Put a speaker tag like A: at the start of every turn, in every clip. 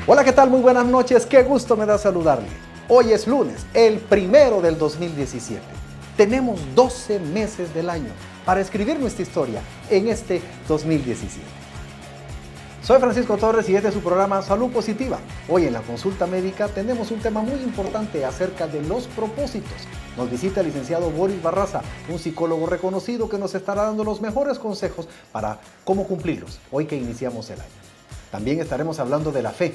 A: Hola, ¿qué tal? Muy buenas noches, qué gusto me da saludarle. Hoy es lunes, el primero del 2017. Tenemos 12 meses del año para escribir nuestra historia en este 2017. Soy Francisco Torres y este es su programa Salud Positiva. Hoy en la consulta médica tenemos un tema muy importante acerca de los propósitos. Nos visita el licenciado Boris Barraza, un psicólogo reconocido que nos estará dando los mejores consejos para cómo cumplirlos hoy que iniciamos el año. También estaremos hablando de la fe.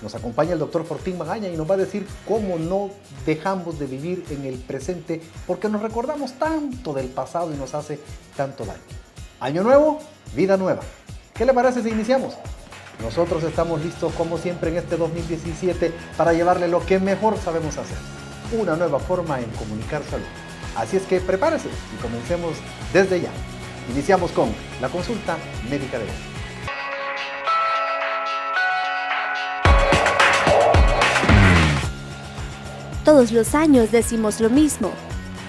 A: Nos acompaña el doctor Fortín Magaña y nos va a decir cómo no dejamos de vivir en el presente porque nos recordamos tanto del pasado y nos hace tanto daño. Año nuevo, vida nueva. ¿Qué le parece si iniciamos? Nosotros estamos listos como siempre en este 2017 para llevarle lo que mejor sabemos hacer. Una nueva forma en comunicar salud. Así es que prepárese y comencemos desde ya. Iniciamos con la consulta médica de hoy.
B: Todos los años decimos lo mismo.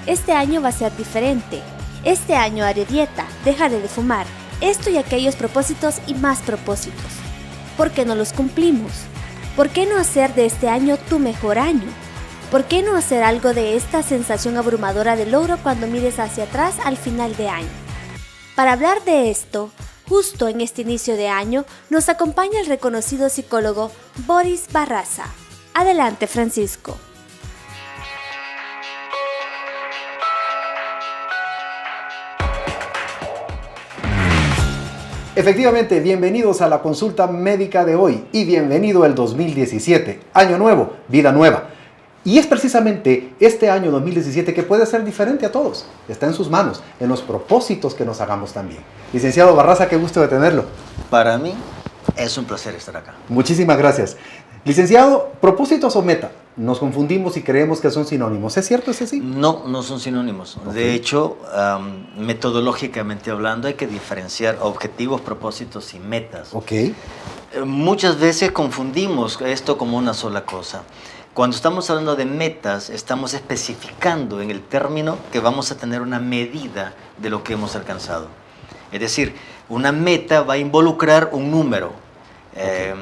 B: Este año va a ser diferente. Este año haré dieta, dejaré de fumar. Esto y aquellos propósitos y más propósitos. ¿Por qué no los cumplimos? ¿Por qué no hacer de este año tu mejor año? ¿Por qué no hacer algo de esta sensación abrumadora de logro cuando mires hacia atrás al final de año? Para hablar de esto, justo en este inicio de año, nos acompaña el reconocido psicólogo Boris Barraza. Adelante, Francisco.
A: Efectivamente, bienvenidos a la consulta médica de hoy y bienvenido el 2017, año nuevo, vida nueva. Y es precisamente este año 2017 que puede ser diferente a todos. Está en sus manos, en los propósitos que nos hagamos también. Licenciado Barraza, qué gusto de tenerlo.
C: Para mí es un placer estar acá.
A: Muchísimas gracias. Licenciado, ¿propósitos o meta? Nos confundimos y creemos que son sinónimos. ¿Es cierto? ¿Es así?
C: No, no son sinónimos.
A: Okay.
C: De hecho, metodológicamente hablando, hay que diferenciar objetivos, propósitos y metas.
A: Ok.
C: Muchas veces confundimos esto como una sola cosa. Cuando estamos hablando de metas, estamos especificando en el término que vamos a tener una medida de lo que hemos alcanzado. Es decir, una meta va a involucrar un número. Okay.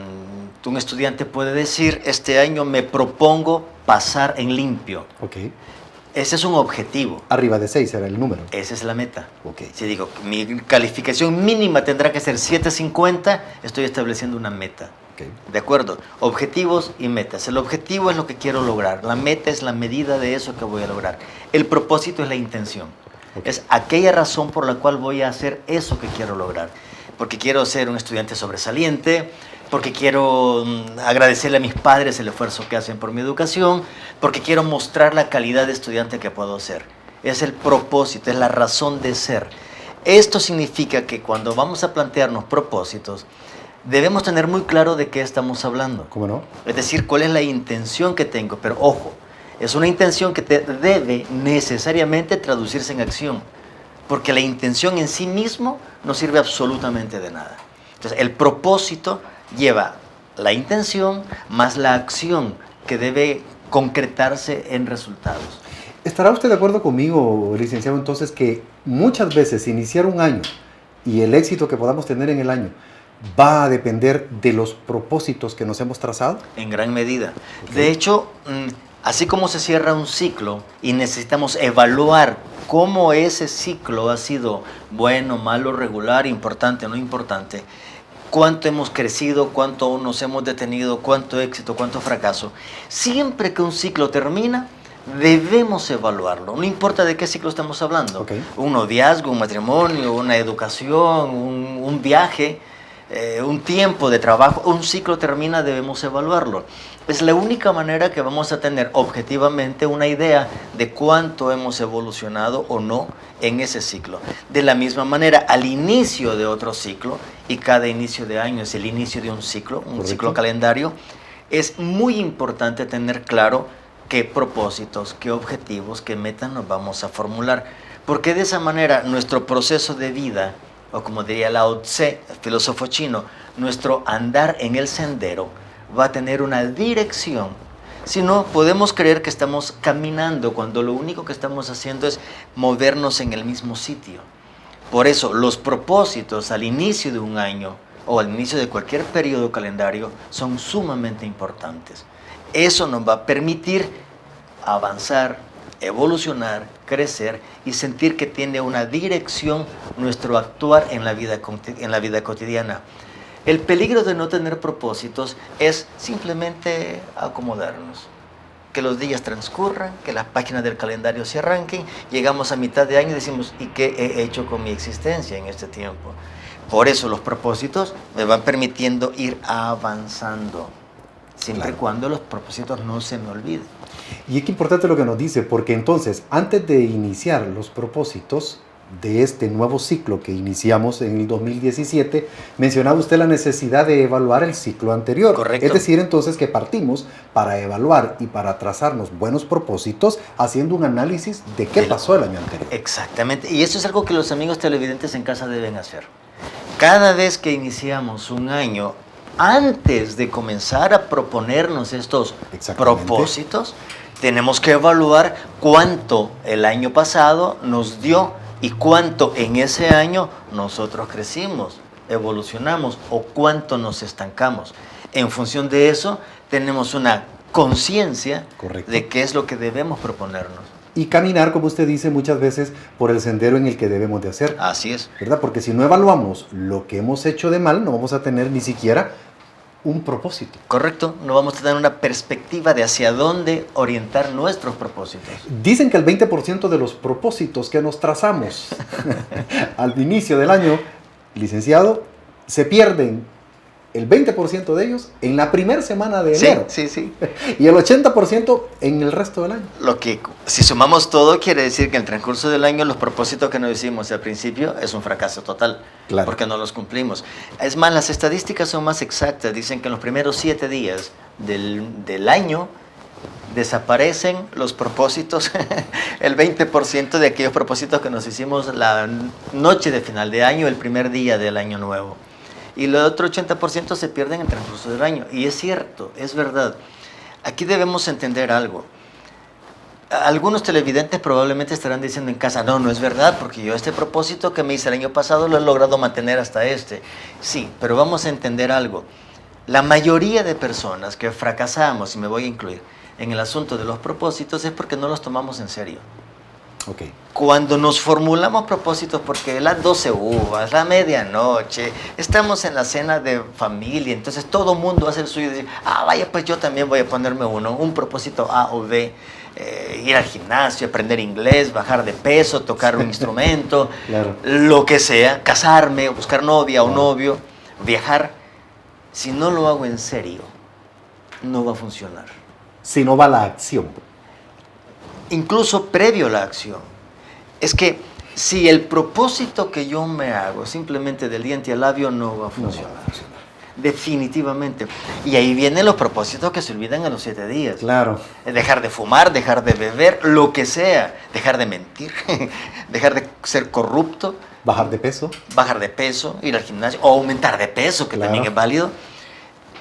C: Un estudiante puede decir, este año me propongo pasar en limpio.
A: Okay.
C: Ese es un objetivo.
A: Arriba de 6 era el número.
C: Esa es la meta.
A: Okay.
C: Si digo, mi calificación mínima tendrá que ser 750, estoy estableciendo una meta.
A: Okay.
C: ¿De acuerdo? Objetivos y metas. El objetivo es lo que quiero lograr. La meta es la medida de eso que voy a lograr. El propósito es la intención. Okay. Es aquella razón por la cual voy a hacer eso que quiero lograr. Porque quiero ser un estudiante sobresaliente, porque quiero agradecerle a mis padres el esfuerzo que hacen por mi educación, porque quiero mostrar la calidad de estudiante que puedo ser. Es el propósito, es la razón de ser. Esto significa que cuando vamos a plantearnos propósitos, debemos tener muy claro de qué estamos hablando.
A: ¿Cómo no?
C: Es decir, cuál es la intención que tengo. Pero ojo, es una intención que debe necesariamente traducirse en acción, porque la intención en sí mismo no sirve absolutamente de nada. Entonces, el propósito lleva la intención más la acción que debe concretarse en resultados.
A: ¿Estará usted de acuerdo conmigo, licenciado, entonces, que muchas veces iniciar un año y el éxito que podamos tener en el año va a depender de los propósitos que nos hemos trazado?
C: En gran medida.
A: Okay.
C: De hecho, así como se cierra un ciclo y necesitamos evaluar cómo ese ciclo ha sido bueno, malo, regular, importante, no importante, cuánto hemos crecido, cuánto nos hemos detenido, cuánto éxito, cuánto fracaso. Siempre que un ciclo termina, debemos evaluarlo. No importa de qué ciclo estamos hablando.
A: Okay.
C: Un noviazgo, un matrimonio, una educación, un viaje, un tiempo de trabajo, un ciclo termina, debemos evaluarlo. Es la única manera que vamos a tener objetivamente una idea de cuánto hemos evolucionado o no en ese ciclo. De la misma manera, al inicio de otro ciclo, y cada inicio de año es el inicio de un ciclo, un
A: Correcto.
C: ciclo calendario, es muy importante tener claro qué propósitos, qué objetivos, qué metas nos vamos a formular. Porque de esa manera nuestro proceso de vida, o como diría Lao Tse, el filósofo chino, nuestro andar en el sendero va a tener una dirección. Si no, podemos creer que estamos caminando cuando lo único que estamos haciendo es movernos en el mismo sitio. Por eso los propósitos al inicio de un año o al inicio de cualquier periodo calendario son sumamente importantes. Eso nos va a permitir avanzar, evolucionar, crecer y sentir que tiene una dirección nuestro actuar en la vida cotidiana. El peligro de no tener propósitos es simplemente acomodarnos. Que los días transcurran, que las páginas del calendario se arranquen, llegamos a mitad de año y decimos, ¿y qué he hecho con mi existencia en este tiempo? Por eso los propósitos me van permitiendo ir avanzando, siempre y cuando los propósitos no se me olviden.
A: Y es que importante lo que nos dice, porque entonces, antes de iniciar los propósitos de este nuevo ciclo que iniciamos en el 2017, mencionaba usted la necesidad de evaluar el ciclo anterior.
C: Correcto.
A: Es decir, entonces, que partimos para evaluar y para trazarnos buenos propósitos, haciendo un análisis de qué pasó el año anterior.
C: Exactamente, y eso es algo que los amigos televidentes en casa deben hacer. Cada vez que iniciamos un año, antes de comenzar a proponernos estos propósitos, tenemos que evaluar cuánto el año pasado nos dio y cuánto en ese año nosotros crecimos, evolucionamos o cuánto nos estancamos. En función de eso, tenemos una conciencia de qué es lo que debemos proponernos.
A: Y caminar, como usted dice muchas veces, por el sendero en el que debemos de hacer.
C: Así es.
A: ¿Verdad? Porque si no evaluamos lo que hemos hecho de mal, no vamos a tener ni siquiera un propósito.
C: Correcto, no vamos a tener una perspectiva de hacia dónde orientar nuestros propósitos.
A: Dicen que el 20% de los propósitos que nos trazamos al inicio del año, licenciado, se pierden el 20% de ellos en la primera semana de enero.
C: Sí.
A: Y el 80% en el resto del año.
C: Lo que, si sumamos todo, quiere decir que en el transcurso del año los propósitos que nos hicimos al principio es un fracaso total.
A: Claro.
C: Porque no los cumplimos. Es más, las estadísticas son más exactas. Dicen que en los primeros 7 días del año desaparecen los propósitos, el 20% de aquellos propósitos que nos hicimos la noche de final de año, el primer día del año nuevo. Y el otro 80% se pierde en el transcurso del año. Y es cierto, es verdad. Aquí debemos entender algo. Algunos televidentes probablemente estarán diciendo en casa, no es verdad, porque yo este propósito que me hice el año pasado lo he logrado mantener hasta este. Sí, pero vamos a entender algo. La mayoría de personas que fracasamos, y me voy a incluir, en el asunto de los propósitos es porque no los tomamos en serio.
A: Okay.
C: Cuando nos formulamos propósitos porque las 12 uvas, la medianoche, estamos en la cena de familia, entonces todo mundo hace el suyo y dice, vaya, pues yo también voy a ponerme un propósito A o B, ir al gimnasio, aprender inglés, bajar de peso, tocar un instrumento,
A: claro.
C: Lo que sea, casarme, buscar novia o novio, viajar. Si no lo hago en serio, no va a funcionar.
A: Si no va la acción.
C: Incluso previo a la acción. Es que si el propósito que yo me hago simplemente del diente al labio, no va a funcionar. Definitivamente. Y ahí vienen los propósitos que se olvidan a los 7 días.
A: Claro.
C: Dejar de fumar, dejar de beber, lo que sea. Dejar de mentir, dejar de ser corrupto.
A: Bajar de peso.
C: Bajar de peso, ir al gimnasio, o aumentar de peso, que
A: claro.
C: también es válido.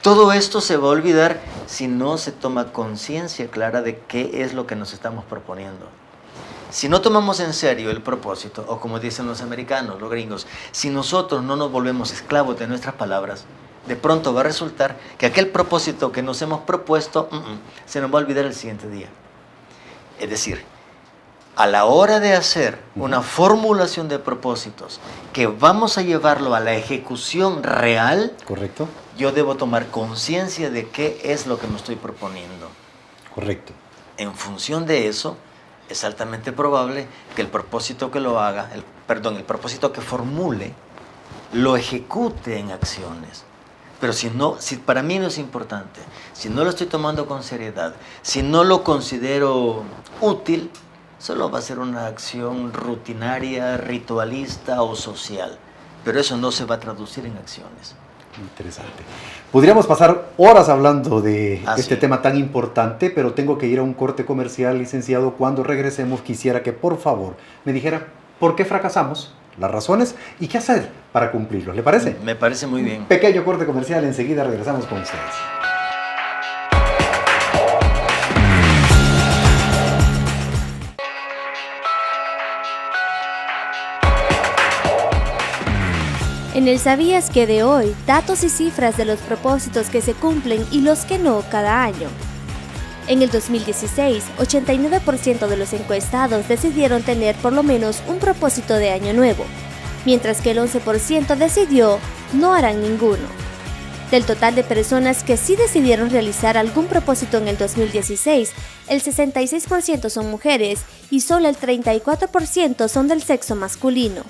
C: Todo esto se va a olvidar si no se toma conciencia clara de qué es lo que nos estamos proponiendo. Si no tomamos en serio el propósito, o como dicen los americanos, los gringos, si nosotros no nos volvemos esclavos de nuestras palabras, de pronto va a resultar que aquel propósito que nos hemos propuesto se nos va a olvidar el siguiente día. Es decir, a la hora de hacer una formulación de propósitos que vamos a llevarlo a la ejecución real,
A: correcto,
C: yo debo tomar conciencia de qué es lo que me estoy proponiendo.
A: Correcto.
C: En función de eso, es altamente probable que el propósito que lo haga, el propósito que formule, lo ejecute en acciones. Pero si para mí no es importante, si no lo estoy tomando con seriedad, si no lo considero útil, solo va a ser una acción rutinaria, ritualista o social. Pero eso no se va a traducir en acciones.
A: Interesante. Podríamos pasar horas hablando de este tema tan importante, pero tengo que ir a un corte comercial, licenciado. Cuando regresemos, quisiera que por favor me dijera por qué fracasamos, las razones y qué hacer para cumplirlos. ¿Le parece?
C: Me parece muy bien.
A: Un pequeño corte comercial, enseguida regresamos con ustedes.
B: En el ¿Sabías que? De hoy, datos y cifras de los propósitos que se cumplen y los que no cada año. En el 2016, 89% de los encuestados decidieron tener por lo menos un propósito de año nuevo, mientras que el 11% decidió no harán ninguno. Del total de personas que sí decidieron realizar algún propósito en el 2016, el 66% son mujeres y solo el 34% son del sexo masculino.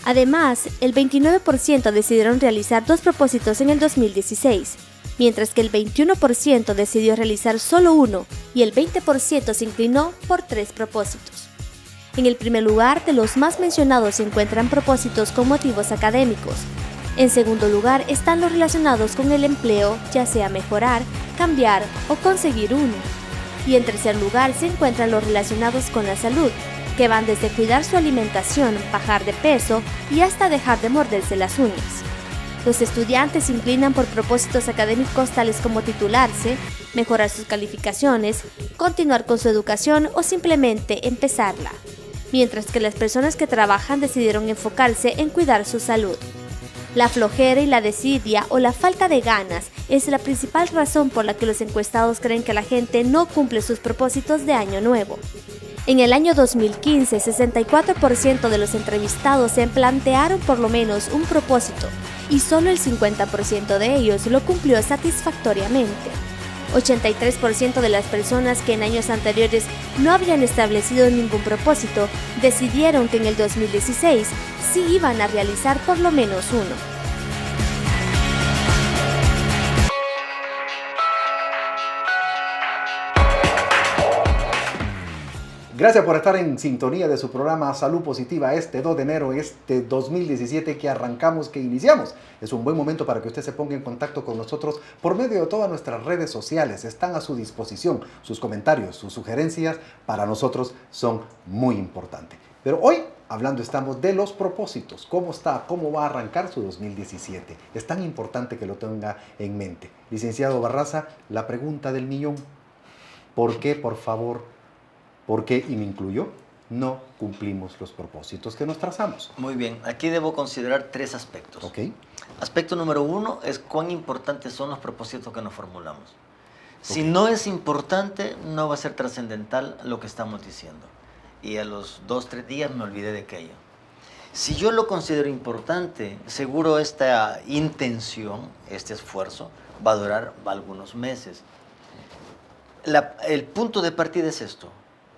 B: Además, el 29% decidieron realizar 2 propósitos en el 2016, mientras que el 21% decidió realizar solo uno y el 20% se inclinó por 3 propósitos. En el primer lugar de los más mencionados se encuentran propósitos con motivos académicos. En segundo lugar están los relacionados con el empleo, ya sea mejorar, cambiar o conseguir uno. Y en tercer lugar se encuentran los relacionados con la salud, que van desde cuidar su alimentación, bajar de peso y hasta dejar de morderse las uñas. Los estudiantes se inclinan por propósitos académicos tales como titularse, mejorar sus calificaciones, continuar con su educación o simplemente empezarla, mientras que las personas que trabajan decidieron enfocarse en cuidar su salud. La flojera y la desidia o la falta de ganas es la principal razón por la que los encuestados creen que la gente no cumple sus propósitos de año nuevo. En el año 2015, 64% de los entrevistados se plantearon por lo menos un propósito y solo el 50% de ellos lo cumplió satisfactoriamente. 83% de las personas que en años anteriores no habían establecido ningún propósito decidieron que en el 2016 sí iban a realizar por lo menos uno.
A: Gracias por estar en sintonía de su programa Salud Positiva este 2 de enero, este 2017 que arrancamos, que iniciamos. Es un buen momento para que usted se ponga en contacto con nosotros por medio de todas nuestras redes sociales. Están a su disposición. Sus comentarios, sus sugerencias para nosotros son muy importantes. Pero hoy hablando estamos de los propósitos. ¿Cómo está? ¿Cómo va a arrancar su 2017? Es tan importante que lo tenga en mente. Licenciado Barraza, la pregunta del millón. ¿Por qué, por favor? ¿Por qué, y me incluyo, no cumplimos los propósitos que nos trazamos?
C: Muy bien, aquí debo considerar 3 aspectos.
A: Okay.
C: Aspecto número 1 es cuán importantes son los propósitos que nos formulamos. Si no es importante, no va a ser trascendental lo que estamos diciendo. Y a los 2-3 días me olvidé de aquello. Si yo lo considero importante, seguro esta intención, este esfuerzo, va a durar algunos meses. El punto de partida es esto.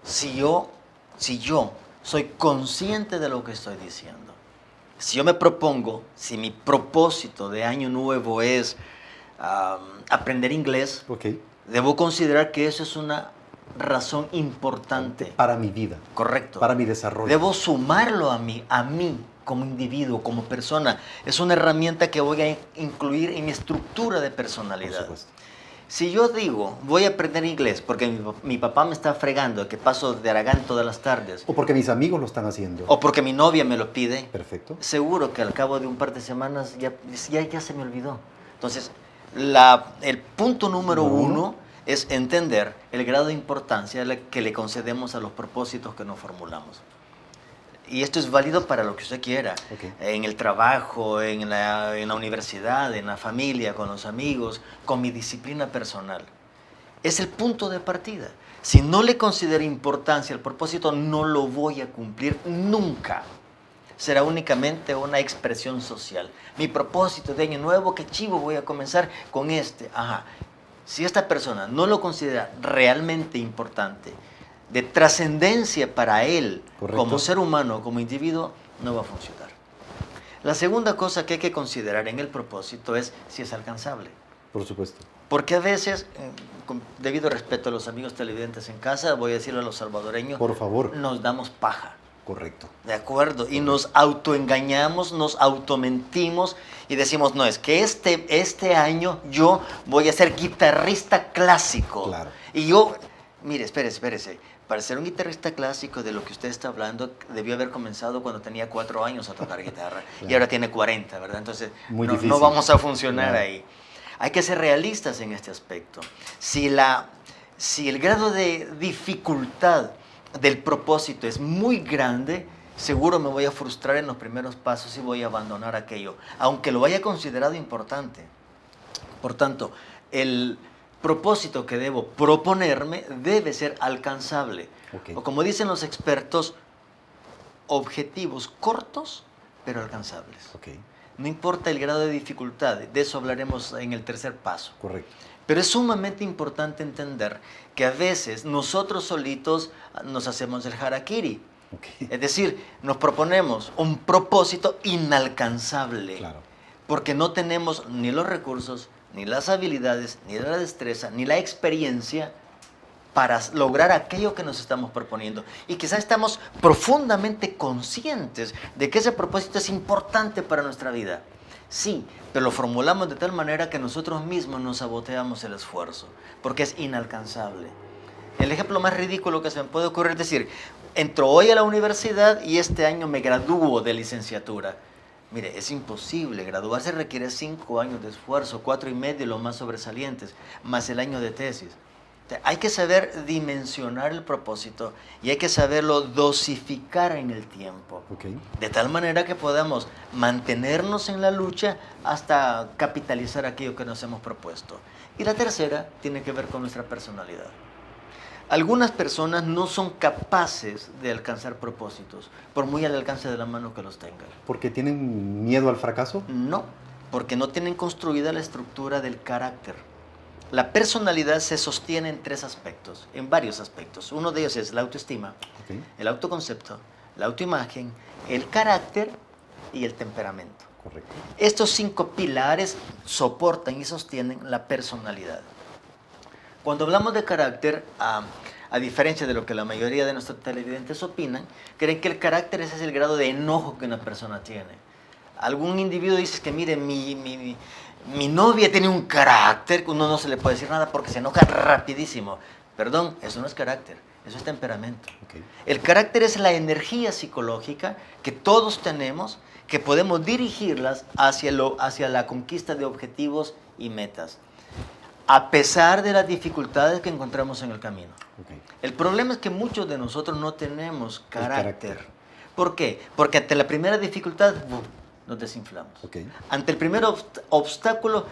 C: Si yo soy consciente de lo que estoy diciendo, si yo me propongo, si mi propósito de año nuevo es aprender inglés, debo considerar que eso es una razón importante.
A: Para mi vida.
C: Correcto.
A: Para mi desarrollo.
C: Debo sumarlo a mí como individuo, como persona. Es una herramienta que voy a incluir en mi estructura de personalidad.
A: Por supuesto.
C: Si yo digo, voy a aprender inglés porque mi papá me está fregando, que paso de Aragán todas las tardes.
A: O porque mis amigos lo están haciendo.
C: O porque mi novia me lo pide.
A: Perfecto.
C: Seguro que al cabo de un par de semanas ya se me olvidó. Entonces, el punto número 1 es entender el grado de importancia que le concedemos a los propósitos que nos formulamos. Y esto es válido para lo que usted quiera, en el trabajo, en la universidad, en la familia, con los amigos, con mi disciplina personal. Es el punto de partida. Si no le considero importancia al propósito, no lo voy a cumplir nunca. Será únicamente una expresión social. Mi propósito de año nuevo, qué chivo, voy a comenzar con este. Ajá. Si esta persona no lo considera realmente importante, de trascendencia para él, como ser humano, como individuo, no va a funcionar. La segunda cosa que hay que considerar en el propósito es si es alcanzable.
A: Por supuesto.
C: Porque a veces, con debido respeto a los amigos televidentes en casa, voy a decirlo a los salvadoreños,
A: por favor,
C: nos damos paja.
A: Correcto.
C: De acuerdo. Y nos autoengañamos, nos automentimos y decimos, no, es que este año yo voy a ser guitarrista clásico.
A: Claro.
C: Y yo, mire, espérese. Para ser un guitarrista clásico, de lo que usted está hablando, debió haber comenzado cuando tenía 4 años a tocar guitarra. Claro. Y ahora tiene 40, ¿verdad? Entonces, no vamos a funcionar ahí. Hay que ser realistas en este aspecto. Si el grado de dificultad del propósito es muy grande, seguro me voy a frustrar en los primeros pasos y voy a abandonar aquello, aunque lo haya considerado importante. Por tanto, el propósito que debo proponerme debe ser alcanzable.
A: Ok.
C: O como dicen los expertos, objetivos cortos pero alcanzables.
A: Ok,
C: No importa el grado de dificultad, de eso hablaremos en el tercer paso.
A: correcto.
C: Pero es sumamente importante entender que a veces nosotros solitos nos hacemos el harakiri.
A: Ok.
C: Es decir, nos proponemos un propósito inalcanzable.
A: Claro.
C: Porque no tenemos ni los recursos, ni las habilidades, ni la destreza, ni la experiencia para lograr aquello que nos estamos proponiendo. Y quizás estamos profundamente conscientes de que ese propósito es importante para nuestra vida. Sí, pero lo formulamos de tal manera que nosotros mismos nos saboteamos el esfuerzo, porque es inalcanzable. El ejemplo más ridículo que se me puede ocurrir es decir, entro hoy a la universidad y este año me gradúo de licenciatura. Mire, es imposible. Graduarse requiere 5 años de esfuerzo, 4 y medio los más sobresalientes, más el año de tesis. Hay que saber dimensionar el propósito y hay que saberlo dosificar en el tiempo.
A: Ok.
C: De tal manera que podamos mantenernos en la lucha hasta capitalizar aquello que nos hemos propuesto. Y la tercera tiene que ver con nuestra personalidad. Algunas personas no son capaces de alcanzar propósitos, por muy al alcance de la mano que los tengan.
A: ¿Porque tienen miedo al fracaso?
C: No, porque no tienen construida la estructura del carácter. La personalidad se sostiene en 3 aspectos, en varios aspectos. Uno de ellos es la autoestima,
A: Ok.
C: el autoconcepto, la autoimagen, el carácter y el temperamento.
A: Correcto.
C: Estos 5 pilares soportan y sostienen la personalidad. Cuando hablamos de carácter, a diferencia de lo que la mayoría de nuestros televidentes opinan, creen que el carácter ese es el grado de enojo que una persona tiene. Algún individuo dice que, mire, mi novia tiene un carácter, que uno no se le puede decir nada porque se enoja rapidísimo. Perdón, eso no es carácter, eso es temperamento.
A: Ok.
C: El carácter es la energía psicológica que todos tenemos, que podemos dirigirlas hacia la conquista de objetivos y metas, a pesar de las dificultades que encontramos en el camino.
A: Ok.
C: El problema es que muchos de nosotros no tenemos carácter.
A: carácter.
C: ¿Por qué? Porque ante la primera dificultad, ¡bum!, nos desinflamos.
A: Ok.
C: Ante el primer obstáculo,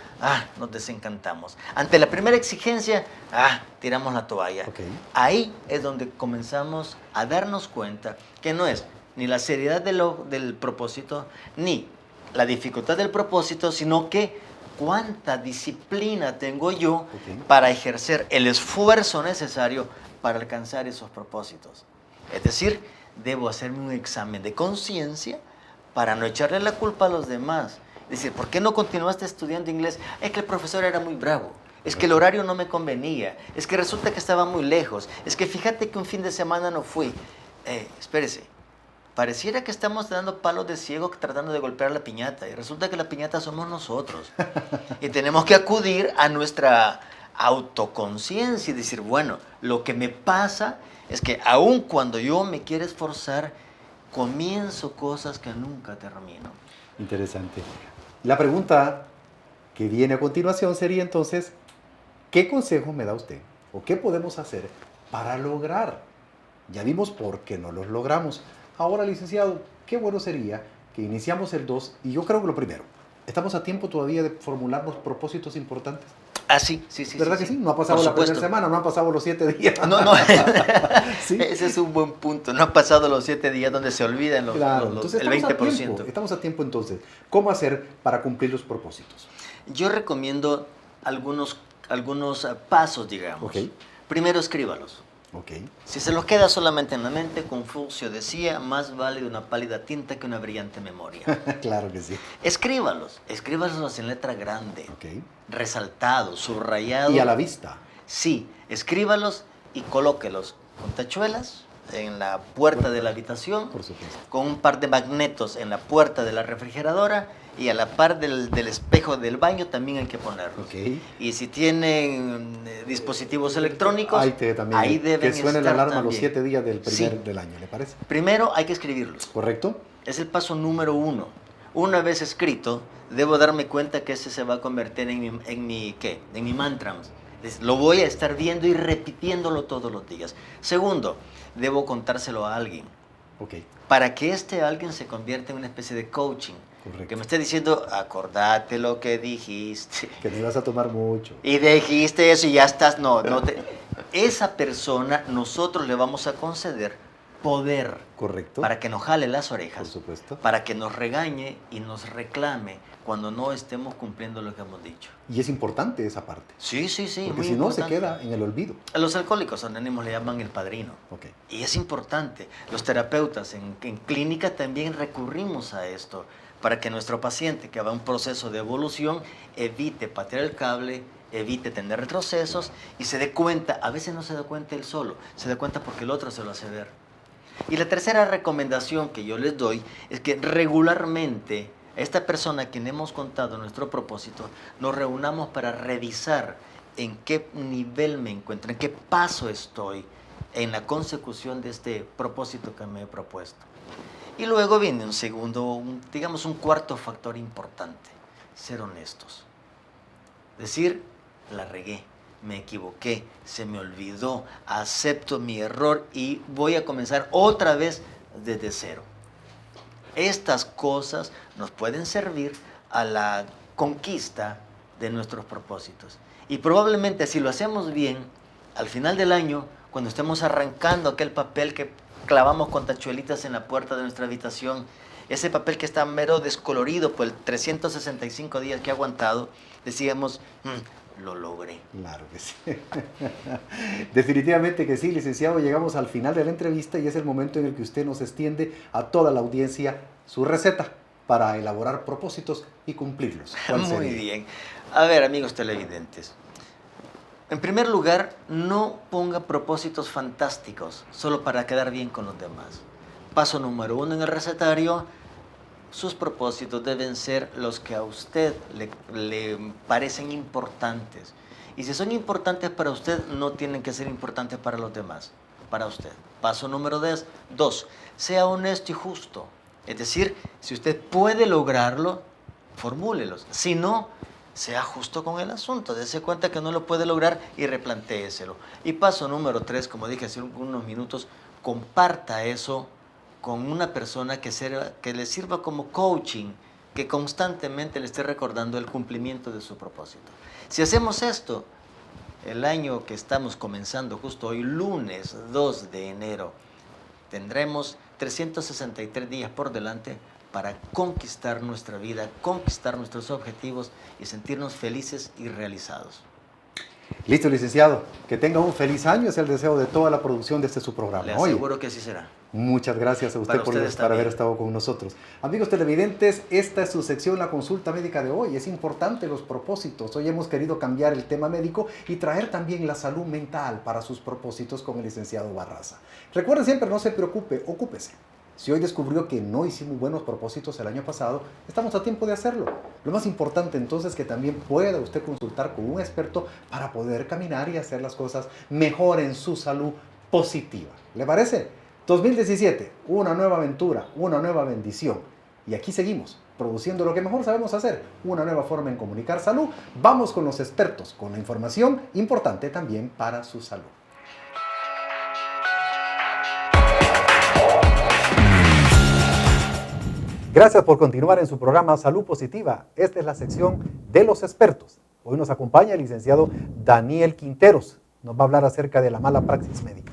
C: nos desencantamos. Ante la primera exigencia, tiramos la toalla.
A: Ok.
C: Ahí es donde comenzamos a darnos cuenta que no es ni la seriedad del propósito, ni la dificultad del propósito, sino que cuánta disciplina tengo yo
A: Ok.
C: para ejercer el esfuerzo necesario para alcanzar esos propósitos. Es decir, debo hacerme un examen de conciencia para no echarle la culpa a los demás. Es decir, ¿por qué no continuaste estudiando inglés? Es que el profesor era muy bravo. Es que el horario no me convenía. Es que resulta que estaba muy lejos. Es que fíjate que un fin de semana no fui. Espérese. Pareciera que estamos dando palos de ciego tratando de golpear la piñata. Y resulta que la piñata somos nosotros. Y tenemos que acudir a nuestra autoconciencia y decir, bueno, lo que me pasa es que aun cuando yo me quiero esforzar, comienzo cosas que nunca termino.
A: Interesante. La pregunta que viene a continuación sería entonces, ¿qué consejo me da usted? ¿O qué podemos hacer para lograr? Ya vimos por qué no los logramos. Ahora, licenciado, qué bueno sería que iniciamos el 2 y yo creo que lo primero, ¿estamos a tiempo todavía de formularnos propósitos importantes?
C: Sí.
A: ¿Verdad que sí? No ha pasado
C: Por
A: la primera
C: supuesto.
A: semana, no han pasado los 7 días.
C: No.
A: ¿Sí?
C: Ese es un buen punto. No han pasado los 7 días donde se olvidan
A: Claro, entonces
C: el
A: estamos
C: 20%.
A: a tiempo, estamos a tiempo entonces. ¿Cómo hacer para cumplir los propósitos?
C: Yo recomiendo algunos pasos, digamos.
A: Ok.
C: Primero, escríbalos.
A: Ok.
C: Si se los queda solamente en la mente, Confucio decía, más vale una pálida tinta que una brillante memoria.
A: Claro que sí.
C: Escríbalos en letra grande,
A: Ok.
C: resaltados, subrayados.
A: Y a la vista.
C: Sí, escríbalos y colóquelos con tachuelas en la puerta de la habitación,
A: Por supuesto.
C: con un par de magnetos en la puerta de la refrigeradora y a la par del espejo del baño también hay que ponerlos.
A: Ok.
C: Y si tienen dispositivos electrónicos,
A: También,
C: ahí deben
A: que suene
C: estar
A: la alarma
C: también.
A: los 7 días del primer
C: Sí.
A: del año, ¿le parece?
C: Primero hay que escribirlos.
A: ¿Correcto?
C: Es el paso número 1. Una vez escrito, debo darme cuenta que ese se va a convertir en mi mantra. Lo voy a estar viendo y repitiéndolo todos los días. Segundo, debo contárselo a alguien.
A: Ok,
C: para que este alguien se convierta en una especie de coaching.
A: correcto.
C: Que me esté diciendo, acordate lo que dijiste.
A: Que no ibas a tomar mucho.
C: Y dijiste eso y ya estás, esa persona nosotros le vamos a conceder poder
A: Correcto.
C: para que nos jale las
A: Por
C: orejas,
A: supuesto.
C: para que nos regañe y nos reclame cuando no estemos cumpliendo lo que hemos dicho.
A: Y es importante esa parte.
C: Sí,
A: Porque
C: muy
A: si no, se
C: importante.
A: queda en el olvido.
C: A los alcohólicos anónimos le llaman el padrino.
A: Ok.
C: Y es importante. Los terapeutas en clínica también recurrimos a esto para que nuestro paciente que va en un proceso de evolución evite patear el cable, evite tener retrocesos y se dé cuenta. A veces no se da cuenta él solo, se da cuenta porque el otro se lo hace ver. Y la tercera recomendación que yo les doy es que regularmente a esta persona a quien hemos contado nuestro propósito, nos reunamos para revisar en qué nivel me encuentro, en qué paso estoy en la consecución de este propósito que me he propuesto. Y luego viene un segundo, digamos un cuarto factor importante, ser honestos. Decir, la regué, me equivoqué, se me olvidó, acepto mi error y voy a comenzar otra vez desde cero. Estas cosas nos pueden servir a la conquista de nuestros propósitos. Y probablemente si lo hacemos bien, al final del año, cuando estemos arrancando aquel papel que clavamos con tachuelitas en la puerta de nuestra habitación, ese papel que está mero descolorido por el 365 días que ha aguantado, decíamos, lo logré.
A: Claro que sí. Definitivamente que sí, licenciado. Llegamos al final de la entrevista y es el momento en el que usted nos extiende a toda la audiencia su receta para elaborar propósitos y cumplirlos. ¿Cuál
C: Muy
A: sería?
C: bien. A ver, amigos televidentes. En primer lugar, no ponga propósitos fantásticos solo para quedar bien con los demás. Paso número 1 en el recetario, sus propósitos deben ser los que a usted le parecen importantes. Y si son importantes para usted, no tienen que ser importantes para los demás, para usted. Paso número 2, sea honesto y justo. Es decir, si usted puede lograrlo, formúlelos. Si no, sea justo con el asunto, dése cuenta que no lo puede lograr y replantéeselo. Y paso número 3, como dije hace unos minutos, comparta eso con una persona que le sirva como coaching, que constantemente le esté recordando el cumplimiento de su propósito. Si hacemos esto, el año que estamos comenzando justo hoy, lunes 2 de enero, tendremos 363 días por delante para conquistar nuestra vida, conquistar nuestros objetivos y sentirnos felices y realizados.
A: Listo, licenciado. Que tenga un feliz año, es el deseo de toda la producción de este su programa.
C: Le aseguro que así será.
A: Muchas gracias a usted
C: Para
A: por
C: ustedes
A: haber
C: también.
A: estado con nosotros. Amigos televidentes, esta es su sección, la consulta médica de hoy. Es importante los propósitos. Hoy hemos querido cambiar el tema médico y traer también la salud mental para sus propósitos con el licenciado Barraza. Recuerde siempre, no se preocupe, ocúpese. Si hoy descubrió que no hicimos buenos propósitos el año pasado, estamos a tiempo de hacerlo. Lo más importante entonces es que también pueda usted consultar con un experto para poder caminar y hacer las cosas mejor en su salud positiva. ¿Le parece? 2017, una nueva aventura, una nueva bendición. Y aquí seguimos, produciendo lo que mejor sabemos hacer, una nueva forma en comunicar salud. Vamos con los expertos, con la información importante también para su salud. Gracias por continuar en su programa Salud Positiva. Esta es la sección de los expertos. Hoy nos acompaña el licenciado Daniel Quinteros. Nos va a hablar acerca de la mala praxis médica.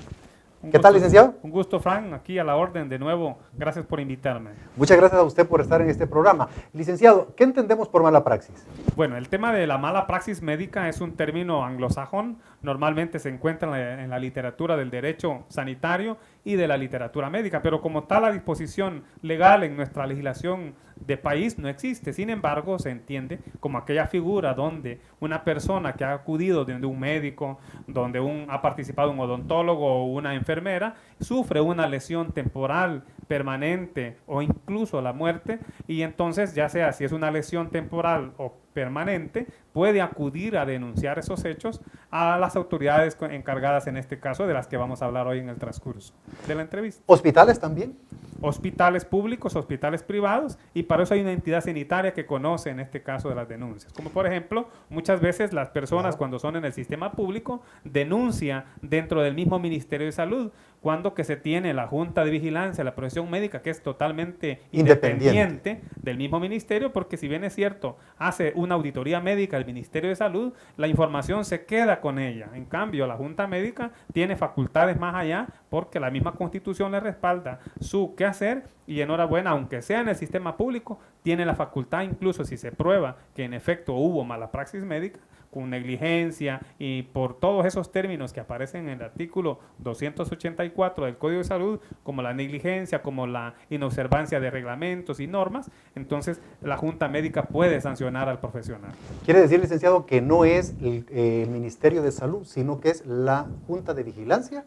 A: ¿Qué tal, licenciado?
D: Un gusto, Frank, aquí a la orden de nuevo. Gracias por invitarme.
A: Muchas gracias a usted por estar en este programa. Licenciado, ¿qué entendemos por mala praxis?
D: Bueno, el tema de la mala praxis médica es un término anglosajón. Normalmente se encuentra en la literatura del derecho sanitario y de la literatura médica, pero como tal la disposición legal en nuestra legislación de país no existe. Sin embargo, se entiende como aquella figura donde una persona que ha acudido de un médico, donde ha participado un odontólogo o una enfermera, sufre una lesión temporal, permanente o incluso la muerte, y entonces ya sea si es una lesión temporal o permanente, puede acudir a denunciar esos hechos a las autoridades encargadas, en este caso, de las que vamos a hablar hoy en el transcurso de la entrevista.
A: ¿Hospitales también?
D: Hospitales públicos, hospitales privados, y para eso hay una entidad sanitaria que conoce en este caso de las denuncias. Como por ejemplo, muchas veces las personas cuando son en el sistema público denuncian dentro del mismo Ministerio de Salud cuando que se tiene la Junta de Vigilancia de la Profesión Médica, que es totalmente
A: Independiente
D: del mismo ministerio, porque si bien es cierto, hace una auditoría médica el Ministerio de Salud, la información se queda con ella. En cambio, la Junta Médica tiene facultades más allá, porque la misma Constitución le respalda su quehacer, y enhorabuena, aunque sea en el sistema público, tiene la facultad, incluso si se prueba que en efecto hubo mala praxis médica, con negligencia y por todos esos términos que aparecen en el artículo 284 del Código de Salud, como la negligencia, como la inobservancia de reglamentos y normas, entonces la Junta Médica puede sancionar al profesional.
A: Quiere decir, licenciado, que no es el Ministerio de Salud, sino que es la Junta de Vigilancia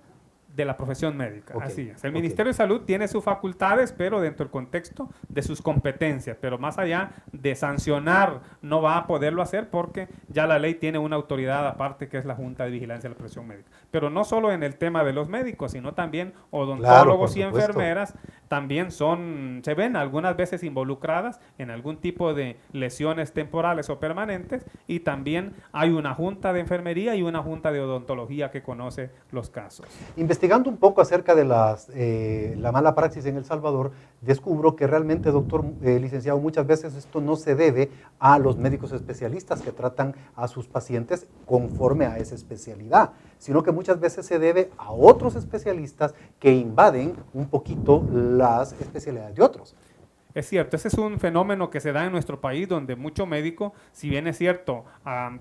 D: De la profesión médica,
A: Ok,
D: así es. El
A: ok.
D: Ministerio de Salud tiene sus facultades, pero dentro del contexto de sus competencias, pero más allá de sancionar, no va a poderlo hacer porque ya la ley tiene una autoridad aparte que es la Junta de Vigilancia de la Profesión Médica. Pero no solo en el tema de los médicos, sino también odontólogos
A: por
D: y
A: supuesto.
D: enfermeras también se ven algunas veces involucradas en algún tipo de lesiones temporales o permanentes, y también hay una junta de enfermería y una junta de odontología que conoce los casos.
A: Investigando un poco acerca de la mala praxis en El Salvador, descubro que realmente, doctor licenciado, muchas veces esto no se debe a los médicos especialistas que tratan a sus pacientes conforme a esa especialidad, sino que muchas veces se debe a otros especialistas que invaden un poquito las especialidades de otros.
D: Es cierto, ese es un fenómeno que se da en nuestro país, donde muchos médicos, si bien es cierto,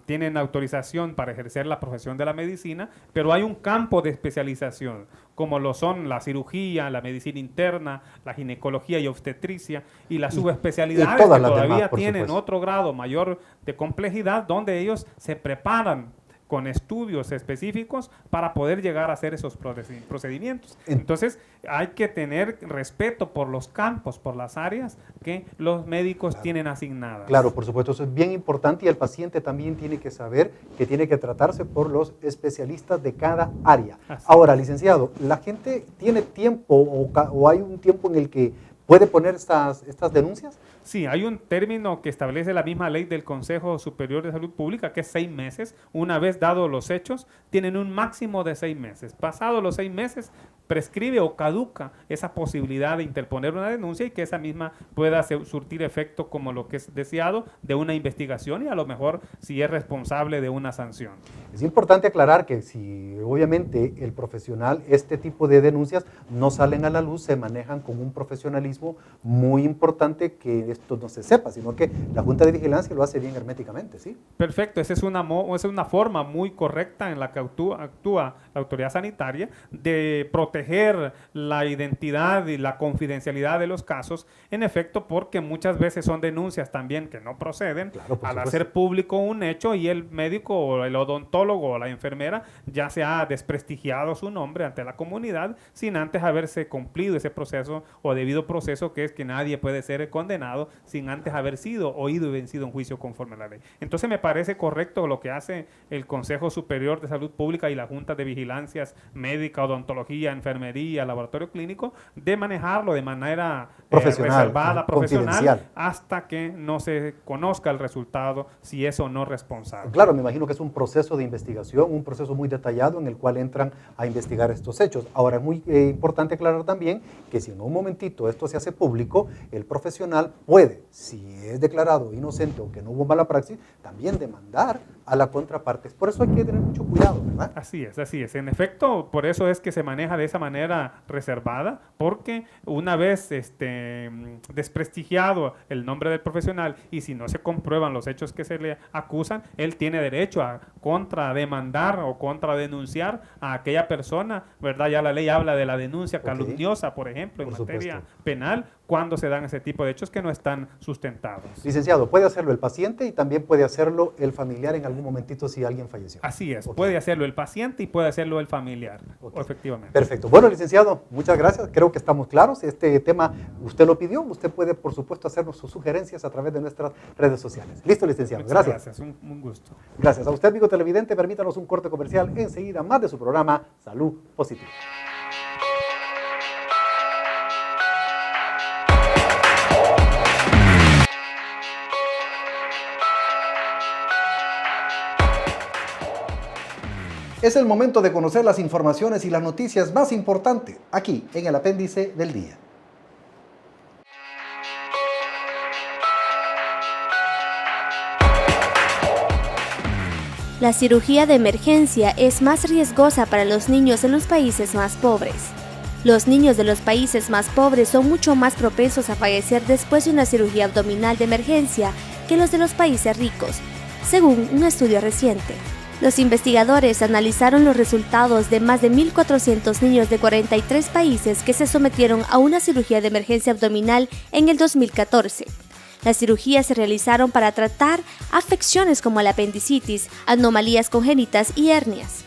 D: tienen autorización para ejercer la profesión de la medicina, pero hay un campo de especialización, como lo son la cirugía, la medicina interna, la ginecología y obstetricia, y las subespecialidades que
A: todas las
D: todavía
A: demás, por
D: tienen
A: supuesto.
D: otro grado mayor de complejidad, donde ellos se preparan con estudios específicos para poder llegar a hacer esos procedimientos. Entonces, hay que tener respeto por los campos, por las áreas que los médicos tienen asignadas.
A: Claro, por supuesto, eso es bien importante, y el paciente también tiene que saber que tiene que tratarse por los especialistas de cada área.
D: Así
A: Ahora, licenciado, ¿la gente tiene tiempo o hay un tiempo en el que puede poner estas denuncias?
D: Sí, hay un término que establece la misma ley del Consejo Superior de Salud Pública, que es 6 meses. Una vez dados los hechos, tienen un máximo de 6 meses. Pasados los 6 meses, prescribe o caduca esa posibilidad de interponer una denuncia, y que esa misma pueda surtir efecto como lo que es deseado de una investigación, y a lo mejor si es responsable de una sanción.
A: Es importante aclarar que si obviamente el profesional, este tipo de denuncias no salen a la luz, se manejan con un profesionalismo muy importante, que esto no se sepa, sino que la Junta de Vigilancia lo hace bien herméticamente, ¿sí?
D: Perfecto, esa es una forma muy correcta en la que actúa la autoridad sanitaria de proteger la identidad y la confidencialidad de los casos, en efecto, porque muchas veces son denuncias también que no proceden.
A: Claro, por
D: al
A: supuesto.
D: hacer público un hecho, y el médico o el odontólogo o la enfermera ya se ha desprestigiado su nombre ante la comunidad sin antes haberse cumplido ese proceso o debido proceso, que es que nadie puede ser condenado sin antes haber sido oído y vencido en juicio conforme a la ley. Entonces me parece correcto lo que hace el Consejo Superior de Salud Pública y la Junta de Vigilancias Médica, Odontología, Enfermería, Laboratorio Clínico, de manejarlo de manera
A: Profesional,
D: reservada, profesional,
A: confidencial,
D: hasta que no se conozca el resultado, si es o no responsable.
A: Claro, me imagino que es un proceso de investigación, un proceso muy detallado en el cual entran a investigar estos hechos. Ahora, es muy importante aclarar también que si en un momentito esto se hace público, el profesional puede, si es declarado inocente o que no hubo mala praxis, también demandar a la contraparte. Por eso hay que tener mucho cuidado, ¿verdad?
D: Así es, así es. En efecto, por eso es que se maneja de esa manera reservada, porque una vez desprestigiado el nombre del profesional, y si no se comprueban los hechos que se le acusan, él tiene derecho a contrademandar o contradenunciar a aquella persona, ¿verdad? Ya la ley habla de la denuncia calumniosa, por ejemplo, en
A: Por
D: materia
A: supuesto.
D: penal, cuando se dan ese tipo de hechos que no están sustentados.
A: Licenciado, puede hacerlo el paciente y también puede hacerlo el familiar en algún momentito si alguien falleció.
D: Así es,
A: Ok.
D: puede hacerlo el paciente y puede hacerlo el familiar,
A: Ok.
D: efectivamente.
A: Perfecto. Bueno, licenciado, muchas gracias. Creo que estamos claros. Este tema usted lo pidió. Usted puede, por supuesto, hacernos sus sugerencias a través de nuestras redes sociales. Listo, licenciado.
D: Muchas
A: Gracias.
D: un gusto.
A: Gracias a usted, amigo televidente. Permítanos un corte comercial. Enseguida, más de su programa Salud Positiva. Es el momento de conocer las informaciones y las noticias más importantes aquí en el apéndice del día.
B: La cirugía de emergencia es más riesgosa para los niños en los países más pobres. Los niños de los países más pobres son mucho más propensos a fallecer después de una cirugía abdominal de emergencia que los de los países ricos, según un estudio reciente. Los investigadores analizaron los resultados de más de 1.400 niños de 43 países que se sometieron a una cirugía de emergencia abdominal en el 2014. Las cirugías se realizaron para tratar afecciones como la apendicitis, anomalías congénitas y hernias.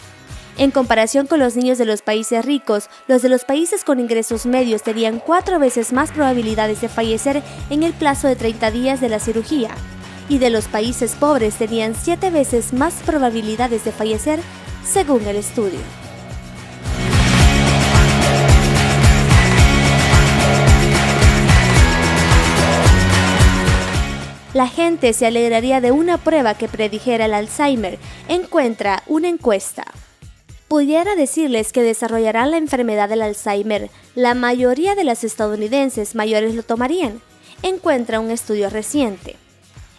B: En comparación con los niños de los países ricos, los de los países con ingresos medios tenían 4 veces más probabilidades de fallecer en el plazo de 30 días de la cirugía, y de los países pobres tenían 7 veces más probabilidades de fallecer, según el estudio. La gente se alegraría de una prueba que predijera el Alzheimer, encuentra una encuesta. Pudiera decirles que desarrollarán la enfermedad del Alzheimer. La mayoría de los estadounidenses mayores lo tomarían, encuentra un estudio reciente.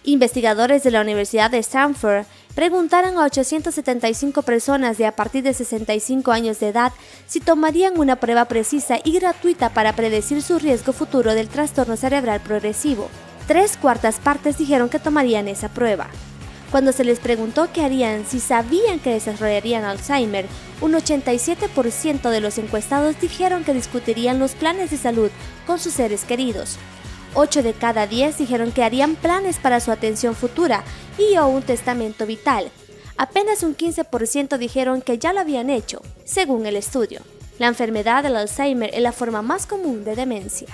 B: Investigadores de la Universidad de Stanford preguntaron a 875 personas de a partir de 65 años de edad si tomarían una prueba precisa y gratuita para predecir su riesgo futuro del trastorno cerebral progresivo. 3/4 partes dijeron que tomarían esa prueba. Cuando se les preguntó qué harían si sabían que desarrollarían Alzheimer, un 87% de los encuestados dijeron que discutirían los planes de salud con sus seres queridos. 8 de cada 10 dijeron que harían planes para su atención futura y o un testamento vital. Apenas un 15% dijeron que ya lo habían hecho, según el estudio. La enfermedad del Alzheimer es la forma más común de demencia.